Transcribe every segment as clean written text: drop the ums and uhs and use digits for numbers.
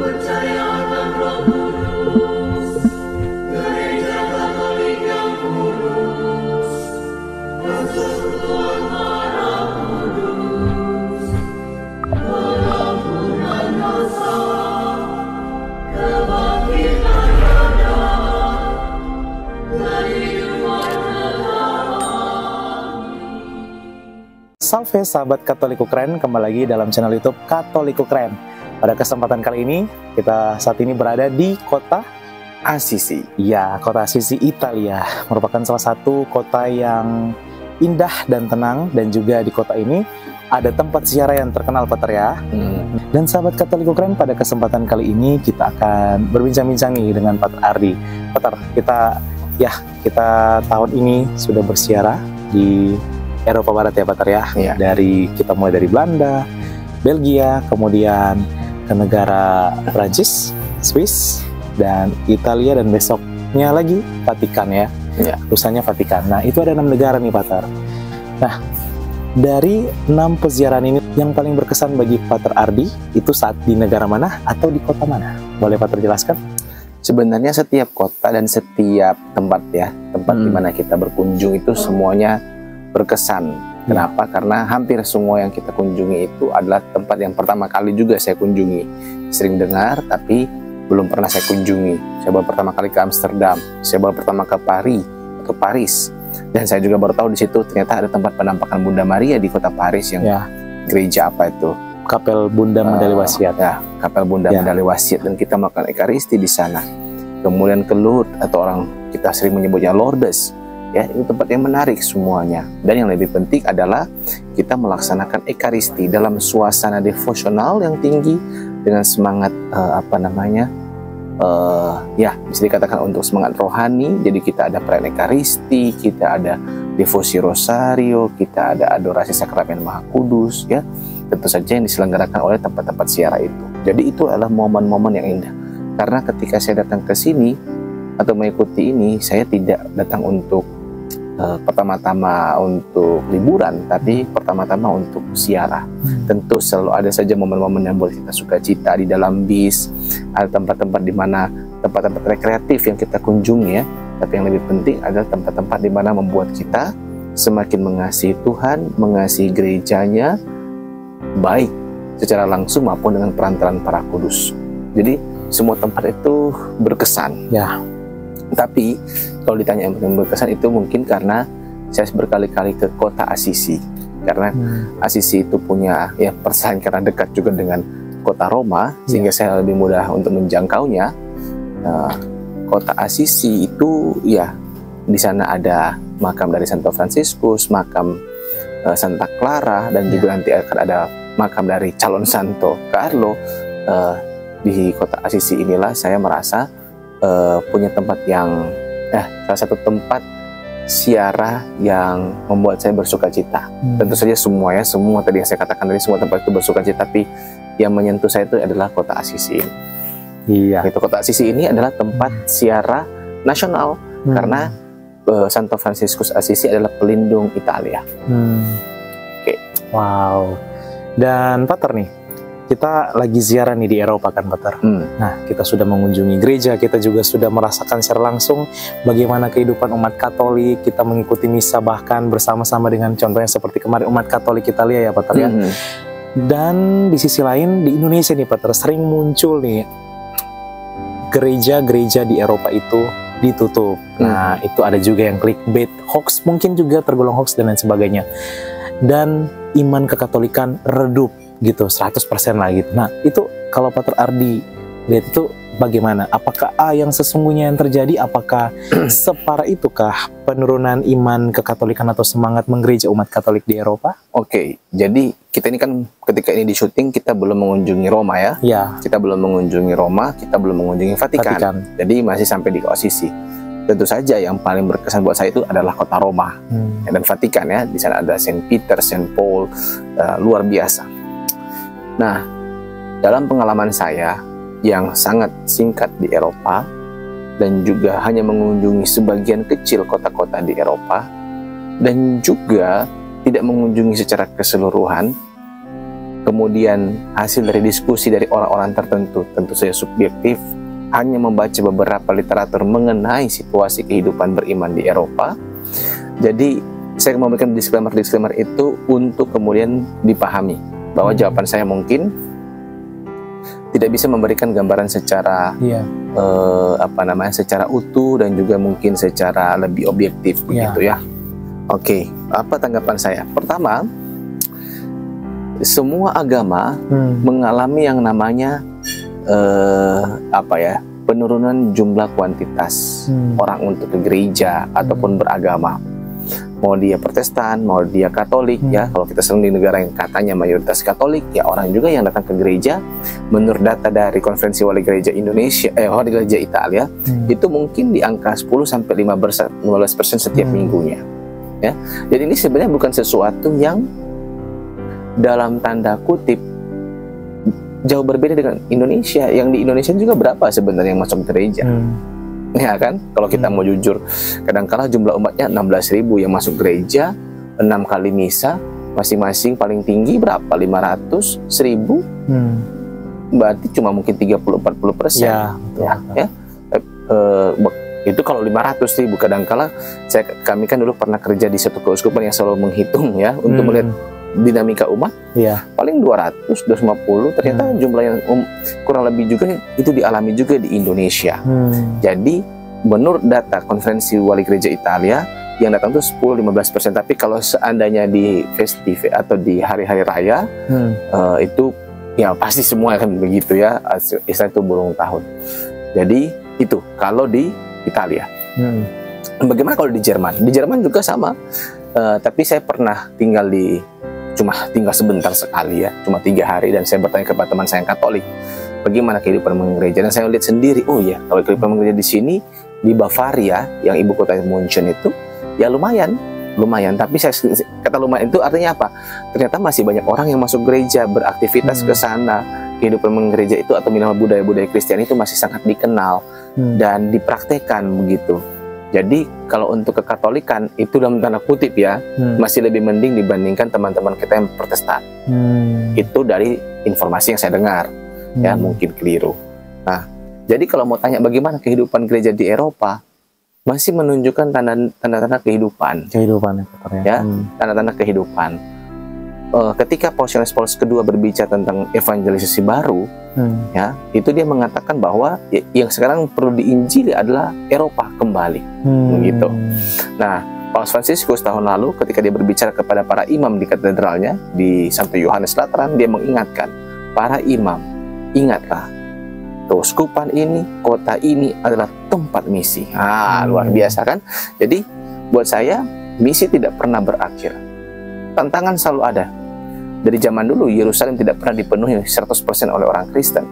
percaya akan Roh Kudus, Gereja Katolik yang kudus, persekutuan darah kudus, pengampunan dosa, kebangkitan badan, dan kehidupan kekal. Salve sahabat Katoliku Keren, kembali lagi dalam channel YouTube Katoliku Keren. Pada kesempatan kali ini, kita saat ini berada di kota Assisi. Ya, kota Assisi, Italia. Merupakan salah satu kota yang indah dan tenang, dan juga di kota ini ada tempat ziarah yang terkenal, Pater ya. Dan sahabat Katoliku Keren, pada kesempatan kali ini kita akan berbincang-bincang nih dengan Pater Ardi. Pater, kita tahun ini sudah berziarah di Eropa Barat ya, Pater ya. Iya. Kita mulai dari Belanda, Belgia, kemudian ke negara Prancis, Swiss, dan Italia, dan besoknya lagi Vatikan ya. Ya. Lusanya Vatikan. Nah, itu ada 6 negara nih, Pater. Nah, dari 6 peziarahan ini, yang paling berkesan bagi Pater Ardi itu saat di negara mana atau di kota mana? Boleh Pater jelaskan? Sebenarnya setiap kota dan setiap tempat ya, tempat di mana kita berkunjung itu semuanya berkesan. Kenapa? Karena hampir semua yang kita kunjungi itu adalah tempat yang pertama kali juga saya kunjungi. Sering dengar, tapi belum pernah saya kunjungi. Saya baru pertama kali ke Amsterdam, saya baru pertama ke Paris, dan saya juga baru tahu di situ ternyata ada tempat penampakan Bunda Maria di kota Paris yang gereja apa itu? Kapel Bunda Medali Wasiat. Ya, Kapel Bunda Medali Wasiat, dan kita melakukan ekaristi di sana. Kemudian ke Lourdes, atau orang kita sering menyebutnya Lourdes. Ya, itu tempat yang menarik semuanya. Dan yang lebih penting adalah kita melaksanakan ekaristi dalam suasana devosional yang tinggi dengan semangat bisa dikatakan untuk semangat rohani. Jadi kita ada perayaan ekaristi, kita ada devosi rosario, kita ada adorasi sakramen Maha Kudus, ya. Tentu saja yang diselenggarakan oleh tempat-tempat ziarah itu. Jadi itu adalah momen-momen yang indah. Karena ketika saya datang ke sini atau mengikuti ini, saya tidak datang untuk pertama-tama untuk liburan, tapi pertama-tama untuk ziarah. Tentu selalu ada saja momen-momen yang boleh kita sukacita di dalam bis, ada tempat-tempat di mana tempat-tempat rekreatif yang kita kunjungi ya. Tapi yang lebih penting adalah tempat-tempat di mana membuat kita semakin mengasihi Tuhan, mengasihi gerejanya, baik secara langsung maupun dengan perantaraan para kudus. Jadi semua tempat itu berkesan. Ya. Tapi kalau ditanya yang berkesan itu mungkin karena saya berkali-kali ke kota Assisi. Karena Assisi itu punya persaingan karena dekat juga dengan kota Roma, sehingga saya lebih mudah untuk menjangkaunya. Kota Assisi itu ya, di sana ada makam dari Santo Fransiskus, makam Santa Clara, dan juga nanti akan ada makam dari calon Santo Carlo. Di kota Assisi inilah saya merasa punya tempat yang salah satu tempat ziarah yang membuat saya bersuka cita. Tentu saja semua tadi yang saya katakan tadi, semua tempat itu bersuka cita, tapi yang menyentuh saya itu adalah kota Assisi ini. Iya. Itu kota Assisi ini adalah tempat ziarah nasional karena Santo Fransiskus Assisi adalah pelindung Italia. Oke. Wow. Dan Pater nih, kita lagi ziarah nih di Eropa kan, Pater. Nah, kita sudah mengunjungi gereja, kita juga sudah merasakan secara langsung bagaimana kehidupan umat Katolik, kita mengikuti misa bahkan bersama-sama dengan contohnya seperti kemarin umat Katolik Italia ya, Pater ya. Dan di sisi lain di Indonesia nih, Pater, sering muncul nih gereja-gereja di Eropa itu ditutup. Nah, itu ada juga yang clickbait, hoax, mungkin juga tergolong hoax dan lain sebagainya. Dan iman kekatolikan redup gitu, 100% lah gitu. Nah, itu kalau Pater Ardi lihat itu bagaimana? Apakah yang sesungguhnya yang terjadi? Apakah separah itukah penurunan iman kekatolikan atau semangat menggereja umat Katolik di Eropa? Oke, jadi kita ini kan ketika ini di syuting kita belum mengunjungi Roma ya. Ya. Kita belum mengunjungi Roma, kita belum mengunjungi Vatikan. Jadi masih sampai di Assisi. Tentu saja yang paling berkesan buat saya itu adalah kota Roma dan Vatikan ya. Di sana ada Saint Peter, Saint Paul, luar biasa. Nah, dalam pengalaman saya yang sangat singkat di Eropa dan juga hanya mengunjungi sebagian kecil kota-kota di Eropa dan juga tidak mengunjungi secara keseluruhan, kemudian hasil dari diskusi dari orang-orang tertentu, tentu saja subjektif, hanya membaca beberapa literatur mengenai situasi kehidupan beriman di Eropa. Jadi saya memberikan disclaimer itu untuk kemudian dipahami bahwa jawaban saya mungkin tidak bisa memberikan gambaran secara secara utuh dan juga mungkin secara lebih objektif begitu ya. Oke, apa tanggapan saya? Pertama, semua agama mengalami yang namanya penurunan jumlah kuantitas orang untuk ke gereja ataupun beragama. Mau dia Protestan, mau dia Katolik ya. Kalau kita sering di negara yang katanya mayoritas Katolik, ya orang juga yang datang ke gereja. Menurut data dari Konferensi Wali Gereja Indonesia, Wali Gereja Italia, itu mungkin di angka 10-15% setiap minggunya. Ya, jadi ini sebenarnya bukan sesuatu yang dalam tanda kutip jauh berbeda dengan Indonesia. Yang di Indonesia juga berapa sebenarnya yang masuk gereja? Ya kan, kalau kita mau jujur, kadang-kala jumlah umatnya 16.000 yang masuk gereja, 6 kali misa, masing-masing paling tinggi berapa? 500, 1.000, berarti cuma mungkin 30-40%. Itu kalau 500.000, kadang-kala kami kan dulu pernah kerja di satu keuskupan yang selalu menghitung ya, untuk melihat dinamika umat, paling 200, 250, ternyata jumlah yang kurang lebih juga itu dialami juga di Indonesia. Jadi menurut data Konferensi Wali Gereja Italia, yang datang itu 10-15%, tapi kalau seandainya di festival atau di hari-hari raya, itu ya pasti semua akan begitu ya, istilah itu burung tahun. Jadi itu kalau di Italia. Bagaimana kalau di Jerman? Di Jerman juga sama, tapi saya pernah cuma tinggal sebentar sekali ya, cuma 3 hari, dan saya bertanya kepada teman saya yang Katolik, bagaimana kehidupan gereja, dan saya lihat sendiri, oh ya, kalau kehidupan gereja di sini, di Bavaria, yang ibu kota München itu, ya lumayan, tapi saya kata lumayan itu artinya apa? Ternyata masih banyak orang yang masuk gereja, beraktivitas ke sana, kehidupan gereja itu atau minimal budaya-budaya Kristiani itu masih sangat dikenal dan dipraktekkan begitu. Jadi kalau untuk kekatolikan itu dalam tanda kutip ya, masih lebih mending dibandingkan teman-teman kita yang Protestan. Itu dari informasi yang saya dengar, ya mungkin keliru. Nah, jadi kalau mau tanya bagaimana kehidupan gereja di Eropa, masih menunjukkan tanda-tanda kehidupan. Ya, tanda-tanda kehidupan. Ketika Paus Yohanes Paulus II berbicara tentang evangelisasi baru, ya, itu dia mengatakan bahwa yang sekarang perlu diinjili adalah Eropa kembali, begitu. Nah, Paus Fransiskus tahun lalu ketika dia berbicara kepada para imam di katedralnya di Santo Yohanes Lateran, dia mengingatkan para imam, ingatlah, keuskupan ini, kota ini adalah tempat misi. Luar biasa kan? Jadi buat saya misi tidak pernah berakhir. Tantangan selalu ada. Dari zaman dulu Yerusalem tidak pernah dipenuhi 100% oleh orang Kristen.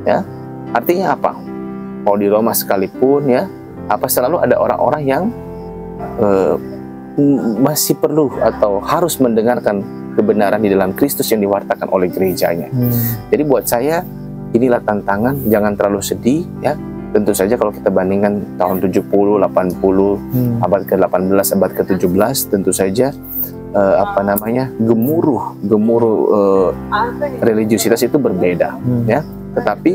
Ya, artinya apa? Mau di Roma sekalipun ya, selalu ada orang-orang yang masih perlu atau harus mendengarkan kebenaran di dalam Kristus yang diwartakan oleh gerejanya. Jadi buat saya inilah tantangan, jangan terlalu sedih ya. Tentu saja kalau kita bandingkan tahun 70, 80, abad ke-18, abad ke-17, tentu saja gemuruh religiusitas itu berbeda ya. Tetapi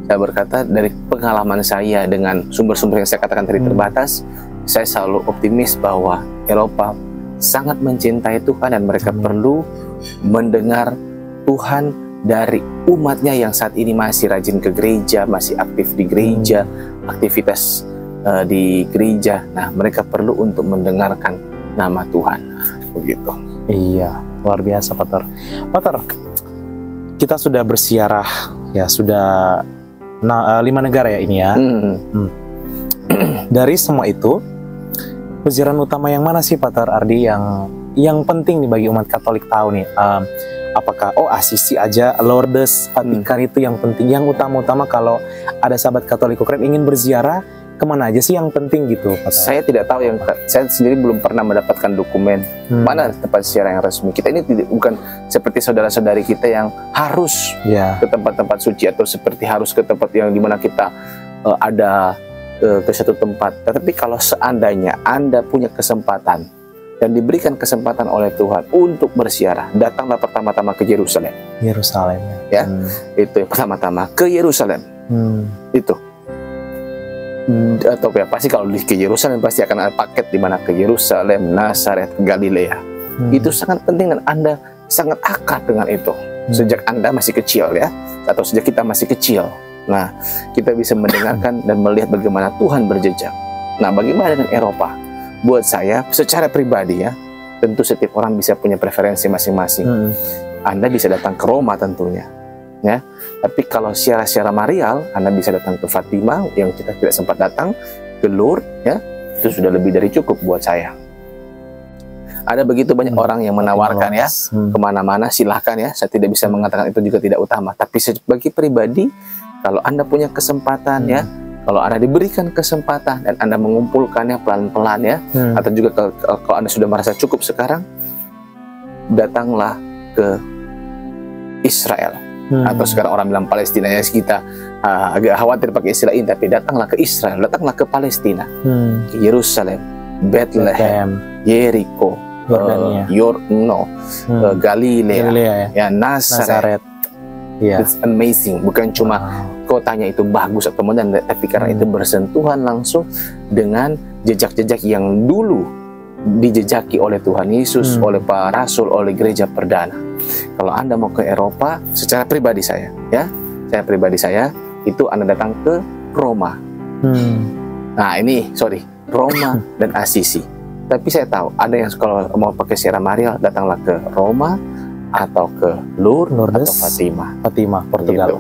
saya berkata dari pengalaman saya dengan sumber-sumber yang saya katakan tadi terbatas, saya selalu optimis bahwa Eropa sangat mencintai Tuhan dan mereka perlu mendengar Tuhan dari umatnya yang saat ini masih rajin ke gereja, masih aktif di gereja, aktivitas di gereja. Nah, mereka perlu untuk mendengarkan nama Tuhan, begitu. Iya, luar biasa, Pater. Pater, kita sudah bersiarah, ya sudah 5 negara ya ini ya. Dari semua itu, peziarah utama yang mana sih, Pater Ardi, yang penting nih bagi umat Katolik tahu nih? Apakah Assisi aja, Lourdes, Vatikan itu yang penting, yang utama-utama kalau ada sahabat Katolik Ukraina ingin berziarah, kemana aja sih yang penting gitu, Pater? Saya tidak tahu, saya sendiri belum pernah mendapatkan dokumen mana tempat ziarah yang resmi. Kita ini bukan seperti saudara-saudari kita yang harus ke tempat-tempat suci atau seperti harus ke tempat yang dimana kita ada ke satu tempat. Tetapi kalau seandainya Anda punya kesempatan dan diberikan kesempatan oleh Tuhan untuk bersiarah, datanglah pertama-tama ke Yerusalem. Yerusalem. Ya, itu yang pertama-tama ke Yerusalem. Itu. Atau ya pasti kalau ke Yerusalem pasti akan ada paket di mana ke Yerusalem, Nazaret, Galilea. Itu sangat penting dan Anda sangat akrab dengan itu. Sejak Anda masih kecil ya, atau sejak kita masih kecil. Nah, kita bisa mendengarkan dan melihat bagaimana Tuhan berjejak. Nah, bagaimana dengan Eropa? Buat saya, secara pribadi ya, tentu setiap orang bisa punya preferensi masing-masing. Anda bisa datang ke Roma tentunya, ya. Tapi kalau secara marial, Anda bisa datang ke Fatima yang kita tidak sempat datang, ke Lourdes, ya, itu sudah lebih dari cukup buat saya. Ada begitu banyak orang yang menawarkan ya, kemana-mana silahkan ya. Saya tidak bisa mengatakan itu juga tidak utama. Tapi sebagai pribadi, kalau Anda punya kesempatan ya, kalau Anda diberikan kesempatan dan Anda mengumpulkannya pelan-pelan ya, atau juga kalau Anda sudah merasa cukup sekarang, datanglah ke Israel. Atau sekarang orang bilang Palestina ya, kita agak khawatir pakai istilah ini, tapi datanglah ke Israel, datanglah ke Palestina, ke Yerusalem, Bethlehem, Jericho, Galilea, ya, Nazaret. It's amazing, bukan cuma kotanya itu bagus atau modern, tapi karena itu bersentuhan langsung dengan jejak-jejak yang dulu dijejaki oleh Tuhan Yesus, oleh para rasul, oleh gereja perdana. Kalau Anda mau ke Eropa, secara pribadi saya, ya, itu Anda datang ke Roma. Nah ini, Roma dan Assisi. Tapi saya tahu ada yang kalau mau pakai secara marial, datanglah ke Roma atau ke Lourdes atau Fatima, Portugal, gitu.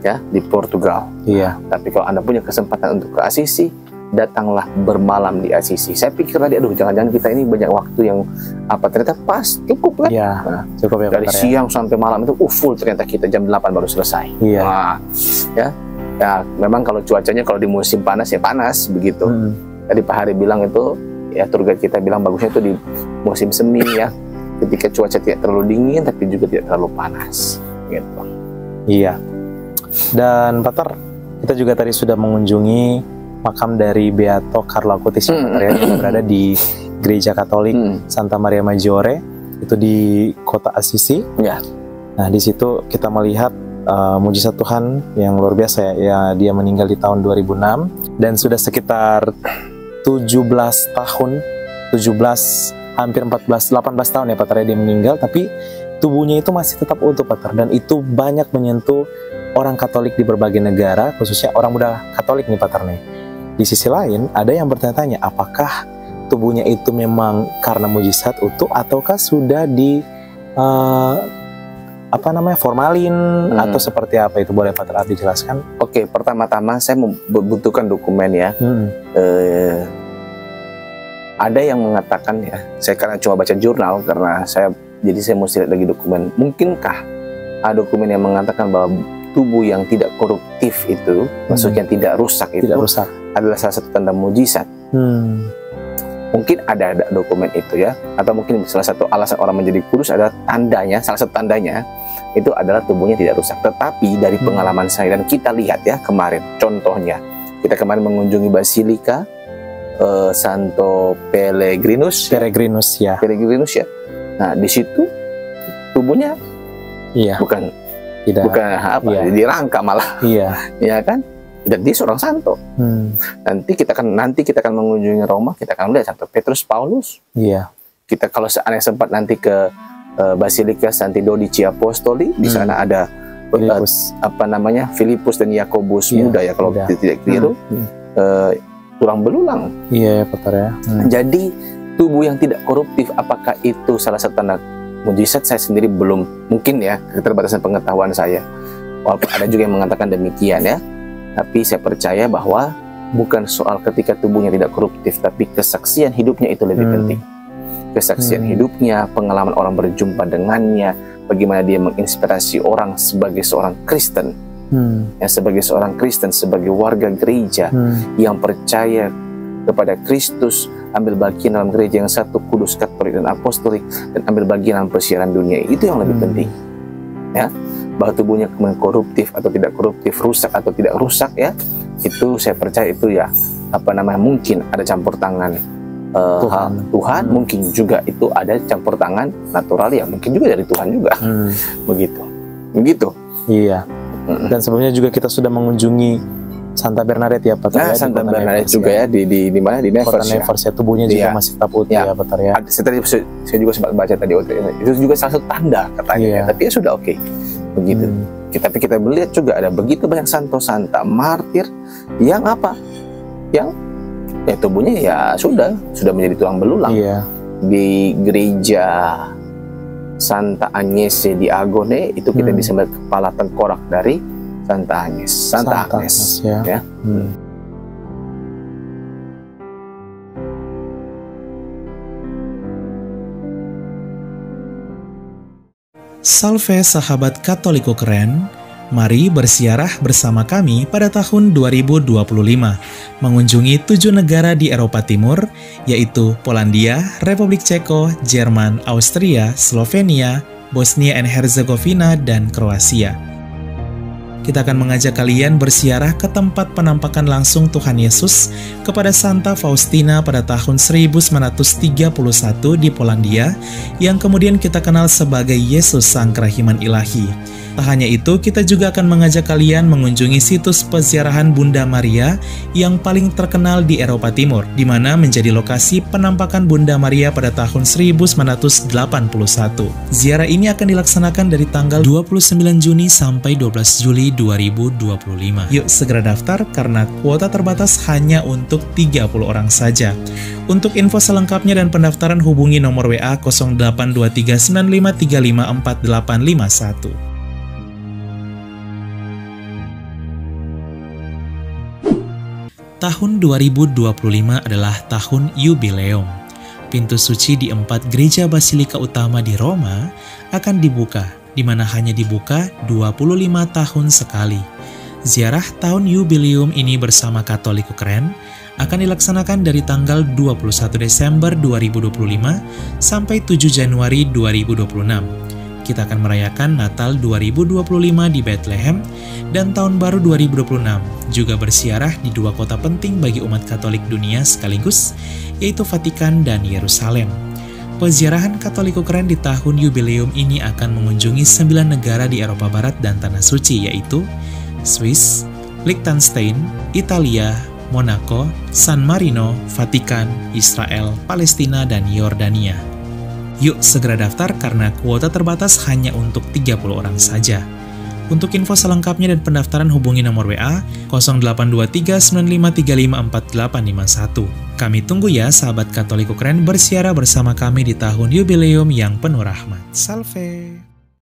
Ya, di Portugal. Iya. Tapi kalau Anda punya kesempatan untuk ke Assisi, datanglah bermalam di Assisi. Saya pikir tadi, aduh, jangan-jangan kita ini banyak waktu yang ternyata pas, cukup kan? Iya, cukup ya. Dari siang sampai malam itu full, ternyata kita jam 8 baru selesai. Iya. Nah, ya, memang kalau cuacanya kalau di musim panas ya panas begitu. Tadi Pak Hari bilang itu, ya tour guide kita bilang bagusnya itu di musim semi ya. Ketika cuaca tidak terlalu dingin tapi juga tidak terlalu panas gitu. Iya. Dan Pater, kita juga tadi sudah mengunjungi makam dari Beato Carlo Acutis yang berada di Gereja Katolik Santa Maria Maggiore, itu di kota Assisi. Ya. Nah, di situ kita melihat mujizat Tuhan yang luar biasa ya. Dia meninggal di tahun 2006 dan sudah sekitar 17 tahun, hampir 18 tahun ya Pater, dia meninggal, tapi tubuhnya itu masih tetap utuh Pater, dan itu banyak menyentuh orang Katolik di berbagai negara, khususnya orang muda Katolik nih Pater nih. Di sisi lain ada yang bertanya-tanya, apakah tubuhnya itu memang karena mujizat utuh ataukah sudah di formalin atau seperti apa, itu boleh Pater dijelaskan? Oke, pertama-tama saya membutuhkan dokumen ya. Ada yang mengatakan ya, saya karena cuma baca jurnal karena saya mesti lihat lagi dokumen. Mungkinkah ada dokumen yang mengatakan bahwa tubuh yang tidak koruptif itu, maksudnya tidak rusak itu, adalah salah satu tanda mujizat. Mungkin ada dokumen itu ya, atau mungkin salah satu alasan orang menjadi kudus adalah tandanya, salah satu tandanya itu adalah tubuhnya tidak rusak. Tetapi dari pengalaman saya dan kita lihat ya kemarin, contohnya kita kemarin mengunjungi Basilika Santo Pellegrinus ya. Nah, di situ tubuhnya bukan dirangka malah. Ya kan? Dan dia seorang santo. Nanti kita akan mengunjungi Roma, kita akan melihat Santo Petrus Paulus. Kita kalau seandainya sempat nanti ke Basilika Santi Dodici Apostoli, di sana ada Filipus dan Yakobus muda ya kalau tidak keliru. Tulang belulang. Iya, Pater ya. Jadi tubuh yang tidak koruptif, apakah itu salah satu tanda mujizat? Saya sendiri belum, mungkin ya, keterbatasan pengetahuan saya. Walaupun ada juga yang mengatakan demikian ya. Tapi saya percaya bahwa bukan soal ketika tubuhnya tidak koruptif, tapi kesaksian hidupnya itu lebih penting. Kesaksian hidupnya, pengalaman orang berjumpa dengannya, bagaimana dia menginspirasi orang sebagai seorang Kristen. Ya, sebagai seorang Kristen, sebagai warga gereja yang percaya kepada Kristus, ambil bagian dalam gereja yang satu, kudus, katolik, dan apostolik, dan ambil bagian dalam persiaran dunia, itu yang lebih penting. Ya, bahwa tubuhnya koruptif atau tidak koruptif, rusak atau tidak rusak ya, itu saya percaya itu ya mungkin ada campur tangan Tuhan, mungkin juga itu ada campur tangan natural ya, mungkin juga dari Tuhan juga. Begitu. Iya. Dan sebelumnya juga kita sudah mengunjungi Santa Bernadette ya, Pak. Nah, Santa Bernadette juga ya di mana, di Nevers. Kota Nevers ya, tubuhnya juga masih tetap utuh ya, Pak ya. Saya juga sempat baca tadi, itu juga salah satu tanda katanya. Ya. Tapi ya sudah oke. Begitu. Tapi kita melihat juga ada begitu banyak santo-santa martir yang apa? Yang ya tubuhnya ya sudah menjadi tulang belulang. Iya. Di gereja Santa Agnese di Agone itu kita bisa melihat kepala tengkorak dari Santa Agnes ya. Salve sahabat Katoliko keren, mari bersiarah bersama kami pada tahun 2025, mengunjungi 7 negara di Eropa Timur, yaitu Polandia, Republik Ceko, Jerman, Austria, Slovenia, Bosnia and Herzegovina, dan Kroasia. Kita akan mengajak kalian bersiarah ke tempat penampakan langsung Tuhan Yesus kepada Santa Faustina pada tahun 1931 di Polandia, yang kemudian kita kenal sebagai Yesus Sang Kerahiman Ilahi. Tak hanya itu, kita juga akan mengajak kalian mengunjungi situs peziarahan Bunda Maria yang paling terkenal di Eropa Timur, di mana menjadi lokasi penampakan Bunda Maria pada tahun 1981. Ziarah ini akan dilaksanakan dari tanggal 29 Juni sampai 12 Juli 2025. Yuk segera daftar karena kuota terbatas hanya untuk 30 orang saja. Untuk info selengkapnya dan pendaftaran hubungi nomor WA 082395354851. Tahun 2025 adalah tahun yubileum. Pintu suci di 4 gereja basilika utama di Roma akan dibuka, di mana hanya dibuka 25 tahun sekali. Ziarah tahun yubileum ini bersama Katoliko Keren akan dilaksanakan dari tanggal 21 Desember 2025 sampai 7 Januari 2026. Kita akan merayakan Natal 2025 di Bethlehem dan Tahun Baru 2026, juga bersiarah di 2 kota penting bagi umat Katolik dunia sekaligus, yaitu Vatikan dan Yerusalem. Peziarahan Katoliko Keren di tahun yubileum ini akan mengunjungi 9 negara di Eropa Barat dan Tanah Suci, yaitu Swiss, Liechtenstein, Italia, Monaco, San Marino, Vatikan, Israel, Palestina, dan Yordania. Yuk segera daftar karena kuota terbatas hanya untuk 30 orang saja. Untuk info selengkapnya dan pendaftaran hubungi nomor WA 082395354851. Kami tunggu ya sahabat Katoliko Keren bersiarah bersama kami di tahun yubileum yang penuh rahmat. Salve!